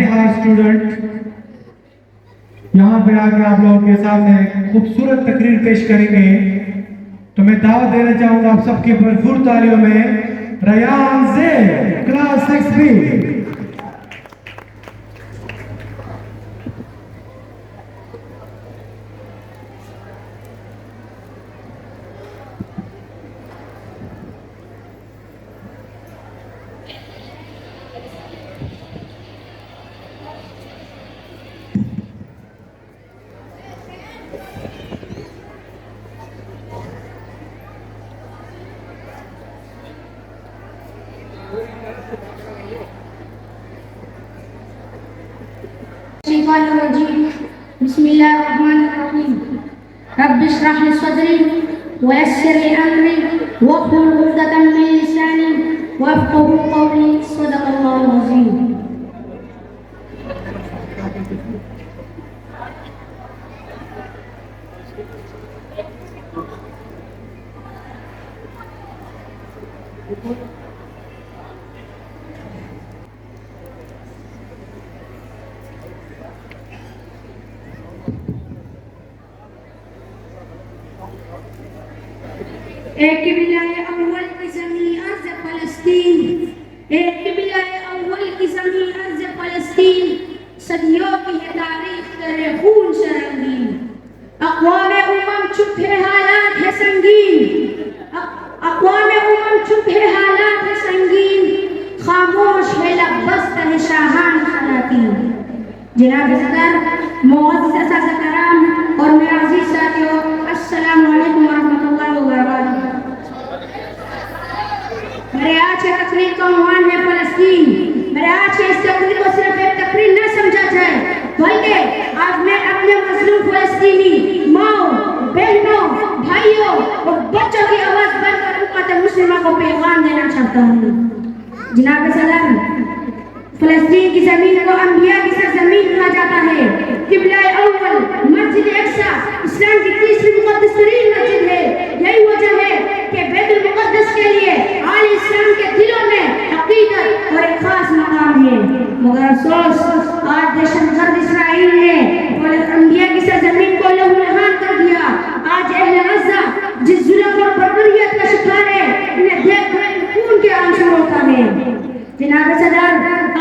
ہونہار student یہاں پہ آ کے آپ لوگوں کے سامنے خوبصورت تقریر پیش کریں گے، تو میں دعوت دینا چاہوں گا آپ سب کی بھرپور تالیوں میں ریان زید کلاس 6B۔ بسم الله الرحمن الرحيم رب اشرح لي صدري ويسر لي امري واحلل عقدة من لساني وافقهوا قولي صدق الله العظيم۔ ایک قبلہ اول کی زمین ارض فلسطین، ایک قبلہ اول کی زمین ارض فلسطین، صدیوں کی ہے تاریخ تیرے خون سے رنگین۔ اقوام چپ ہے حالات ہے سنگین، اقوام چپ ہے حالات ہے سنگین، خاموش ہے لب بست ہے شاہان خواتین۔ جناب صدر، معزز اساتذہ کرام اور میرے عزیز ساتھیوں، السلام علیکم ورحمۃ اللہ وبرکاتہ۔ میرے آج کے تقریر کا عنوان ہے فلسطین۔ میرے آج کے اس تقریر کو صرف ایک تقریر نہ سمجھا جائے، بلکہ آج میں اپنے مظلوم فلسطینی ماؤں، بہنوں، بھائیوں اور بچوں کی آواز بن کر امت مسلمہ کو پیغام دینا چاہتا ہوں۔ جناب صدر، فلسطین کی زمین کو انبیاء کی سرزمین کہا جاتا ہے۔ قبلہ اول مسجد اقصی اسلام کی تیسری مقدس ترین مسجد ہے۔ یہی وجہ ہے کہ بیت المقدس کے لیے آل اسلام کے دلوں میں عقیدت اور ایک خاص مقام ہے۔ مگر افسوس، آج دہشت گرد اسرائیل نے انبیاء کی سرزمین کو لہو لہان کر دیا۔ آج اہل غزہ جس ظلم اور بربریت کا شکار ہے، انہیں دیکھ کر خون کے آنسو ہوتا ہے۔ جناب صدر،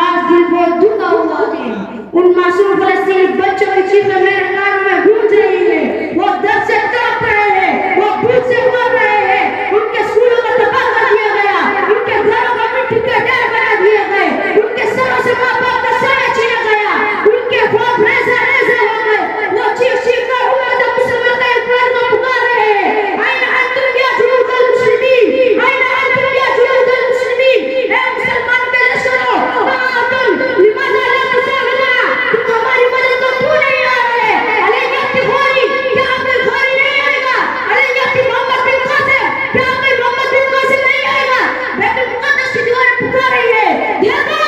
آج دل بہت دکھا ہوا ہے۔ ان معصوم فلسطینی بچوں کی چیخیں میرے کانوں میں گونج رہی ہے۔ وہ درد سے تڑپ رہے ہیں، وہ بھوک سے مر رہے ہیں۔ ان کے اسکولوں کو تباہ کر دیا گیا، ان کے گھروں کو مٹی کے ڈھیر بنا دیے گئے، ان کے سروں سے ماں باپ کا سایہ چھینا گیا، ان کے خواب ریزہ ریزہ ہو گئے۔ وہ چیخ چیخ کر امت مسلمہ کے اقبال کو پکار رہے ہیں، أين أنتم يا جنود المسلمين؟ أين أنتم يا جنود المسلمين؟ اے مسلمان کے لشکروں، کہاں تم؟ لماذا لا تساعدنا؟ تم ہماری مدد کو کیوں نہیں آ رہے؟ علی یاتی غوری، کیا آپ کے غوری نہیں آئے گا؟ علی یاتی محمد بن قاسم، کیا آپ کے محمد بن قاسم نہیں آئے گا؟ بیت المقدس کی دیواریں پکار رہی ہے، دیکھو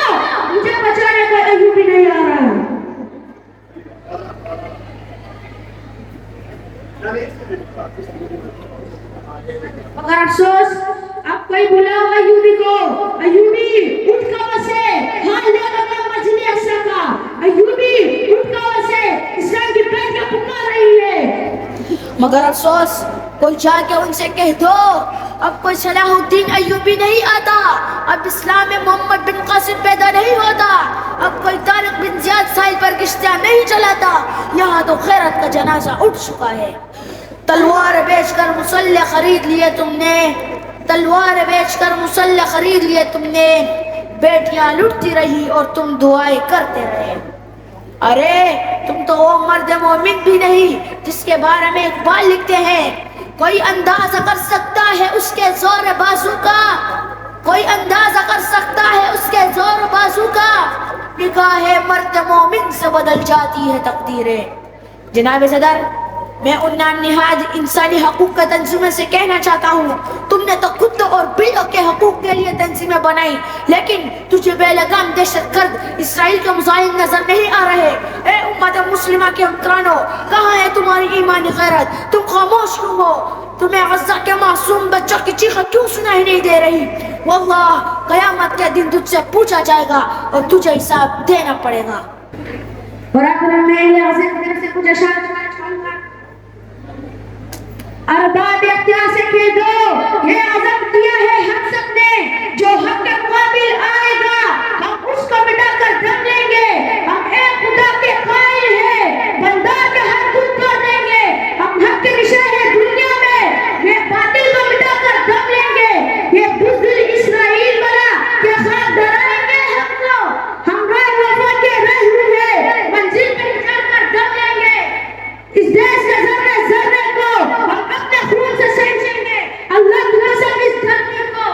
مجھے بچانے کو ایوبی نہیں آ رہا۔ مگر افسوس، اب کوئی بلاؤ ایوبی کو، ایوبی اٹھ کا وسے، حال لے لگا مسجد اقصی کا، ایوبی اٹھ کا وسے، اسلام کی بیت کا پکار رہی ہے۔ مگر افسوس، کوئی جا کے ان سے کہہ دو، اب کوئی صلاح الدین ایوبی نہیں آتا، اب اسلام میں محمد بن قاسم پیدا نہیں ہوتا، اب کوئی طارق بن زیاد ساحل پر کشتیاں نہیں چلاتا، یہاں تو غیرت کا جنازہ اٹھ چکا ہے۔ تلوار بیچ کر مسلح خرید لیے تم نے، تلوار بیچ کر مسلح خرید لیے تم نے، بیٹیاں لٹتی رہی اور تم دعائیں کرتے رہے۔ ارے تم تو وہ مرد مومن بھی نہیں جس کے بارے میں اقبال لکھتے ہیں، کوئی اندازہ کر سکتا ہے اس کے زور بازو کا، کوئی اندازہ کر سکتا ہے اس کے زور بازو کا، نگاہ مرد مومن سے بدل جاتی ہے تقدیریں۔ جناب صدر، میں ان نہاد انسانی حقوق کا تنظیموں سے کہنا چاہتا ہوں، تم نے تو کتوں اور بلیوں کے حقوق کے لیے تنظیمیں بنائی، لیکن تجھے بے لگام دہشت گرد اسرائیل کے مظاہر نظر نہیں آ رہے۔ اے امت مسلمہ کے حکمرانوں، کہاں ہے تمہاری ایمانی غیرت؟ تم خاموش کیوں ہو؟ تمہیں غزہ کے معصوم بچوں کی چیخیں کیوں سنائی نہیں دے رہی؟ واللہ قیامت کے دن تجھ سے پوچھا جائے گا اور تجھے حساب دینا پڑے گا. اور آخر میں غزہ کی طرف سے کچھ اشعار چاہوں گا. ارباب اختیار سے کہہ دو یہ عزم کیا ہے ہم سب نے جو حق کے مقابل آئے گا ہم اس کو مٹا کر دم لیں گے. ہم ایک خدا کے قائل ہیں بندہ کے ہر دل توڑ دیں گے. ہم حق کے نشان ہیں دنیا میں یہ باطل کو مٹا کر دم لیں گے. یہ بزدل اسرائیل والا کہ خاک ڈرائیں گے ہم کو. ہم راہ وفا کے رہ ہوئے منزل پہ چڑھ کر دم لیں گے. اس دیش کے ذرے ذرے کو ہم اپنے خون سے سینچیں گے. اللہ کی قسم اس دھرتی کو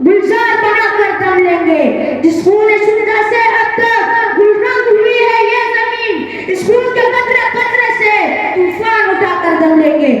گلزار بنا کر دم لیں گے. جس خون شہدا سے اب تک گلرنگ ہوئی ہے یہ زمین اس خون کے قطرے قطرے سے طوفان اٹھا کر دم لیں گے.